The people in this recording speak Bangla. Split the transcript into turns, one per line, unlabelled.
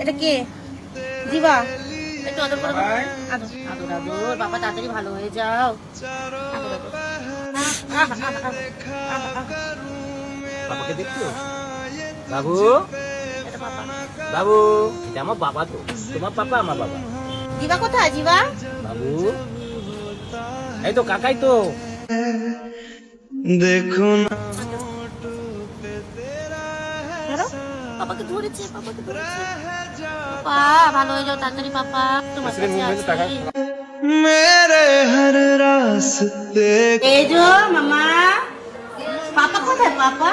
এটা কে? জিবা,
একটু আদর করে দাও। আদর আদর আদর, বাবা তাড়াতাড়ি ভালো হয়ে যাও। আদর আদর।
বাবাকে দেখছো? বাবু,
এটা বাবা।
বাবু, এটা আমার বাবা তো। তোমার পাপা আমার বাবা।
জিবা কোথায়? জিবা,
বাবু, এই তো কাকাই তো।
দেখুন
ধরো।
পাপাকে ধরেছে, পাপাকে ধরেছে। পাপা ভালো হয়ে যাও তাড়াতাড়ি, পাপা তোমার কাছে আছি।
मेरे हर रास्ते
এই যে মামা, পাপা কোথায়? পাপা